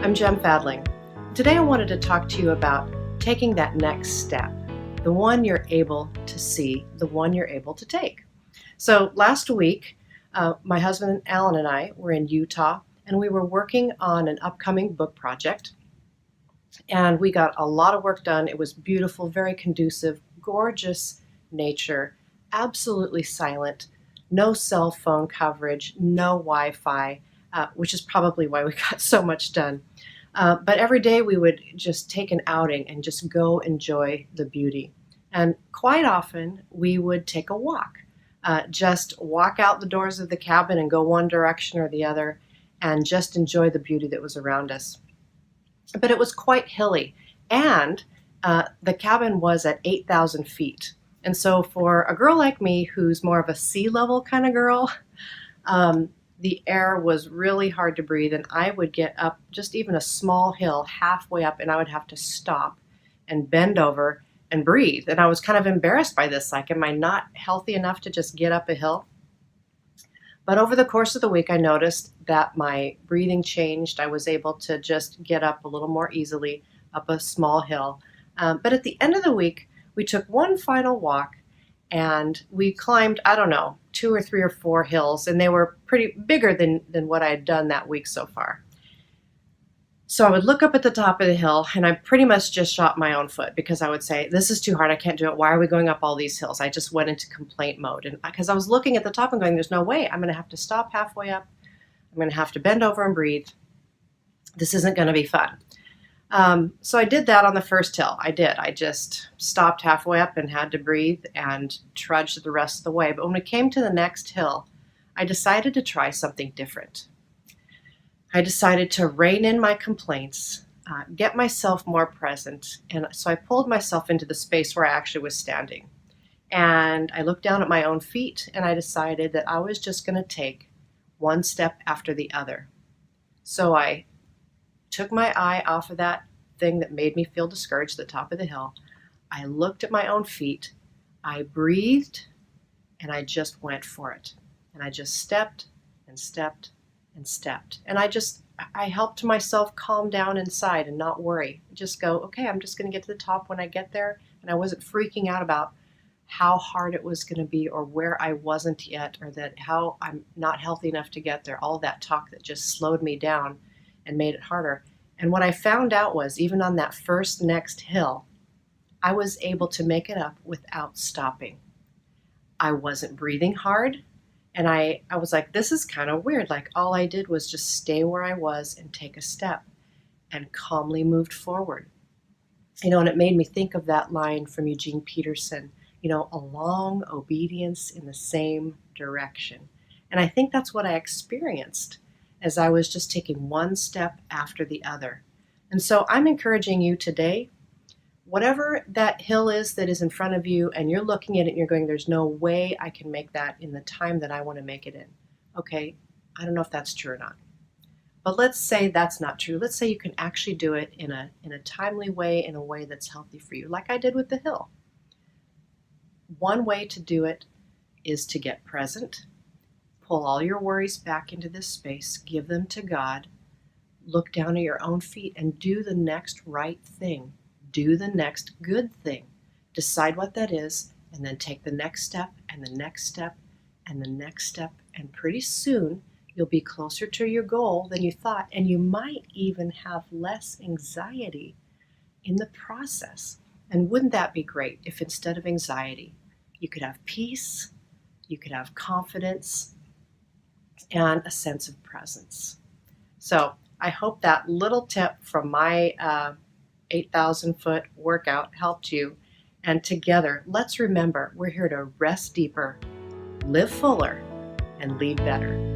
I'm Jem Fadling. Today I wanted to talk to you about taking that next step, the one you're able to see, the one you're able to take. So last week, my husband Alan and I were in Utah, and we were working on an upcoming book project. And we got a lot of work done. It was beautiful, very conducive, gorgeous nature, absolutely silent, no cell phone coverage, no Wi-Fi, which is probably why we got so much done. But every day we would just take an outing and just go enjoy the beauty. And quite often we would take a walk, just walk out the doors of the cabin and go one direction or the other and just enjoy the beauty that was around us. But it was quite hilly, and the cabin was at 8,000 feet. And so for a girl like me, who's more of a sea level kind of girl, the air was really hard to breathe, and I would get up just even a small hill halfway up, and I would have to stop and bend over and breathe. And I was kind of embarrassed by this. Like, am I not healthy enough to just get up a hill? But over the course of the week, I noticed that my breathing changed. I was able to just get up a little more easily up a small hill. But at the end of the week, we took one final walk and we climbed, I don't know, 2 or 3 or 4 hills, and they were pretty bigger than what I had done that week so far. So I would look up at the top of the hill, and I pretty much just shot my own foot because I would say, this is too hard, I can't do it. Why are we going up all these hills? I just went into complaint mode. And because I was looking at the top and going, there's no way. I'm going to have to stop halfway up. I'm going to have to bend over and breathe. This isn't going to be fun. So I did that on the first hill. I did. I just stopped halfway up and had to breathe and trudged the rest of the way. But when we came to the next hill, I decided to try something different. I decided to rein in my complaints, get myself more present. And so I pulled myself into the space where I actually was standing. And I looked down at my own feet, and I decided that I was just going to take one step after the other. So I took my eye off of that thing that made me feel discouraged at the top of the hill. I looked at my own feet. I breathed, and I just went for it. And I just stepped and stepped and stepped. And I helped myself calm down inside and not worry. Just go, okay, I'm just going to get to the top when I get there. And I wasn't freaking out about how hard it was going to be or where I wasn't yet or that how I'm not healthy enough to get there. All that talk that just slowed me down and made it harder. And what I found out was, even on that first next hill, I was able to make it up without stopping. I wasn't breathing hard. And I was like, this is kind of weird. Like, all I did was just stay where I was and take a step and calmly moved forward. And it made me think of that line from Eugene Peterson, a long obedience in the same direction. And I think that's what I experienced as I was just taking one step after the other. And so I'm encouraging you today, whatever that hill is that is in front of you and you're looking at it and you're going, there's no way I can make that in the time that I want to make it in. Okay, I don't know if that's true or not. But let's say that's not true. Let's say you can actually do it in a timely way, in a way that's healthy for you, like I did with the hill. One way to do it is to get present, pull all your worries back into this space, give them to God, look down at your own feet and do the next right thing. Do the next good thing. Decide what that is, and then take the next step and the next step and the next step. And pretty soon you'll be closer to your goal than you thought. And you might even have less anxiety in the process. And wouldn't that be great if instead of anxiety, you could have peace, you could have confidence, and a sense of presence. So I hope that little tip from my 8,000-foot workout helped you. And together, let's remember, we're here to rest deeper, live fuller, and lead better.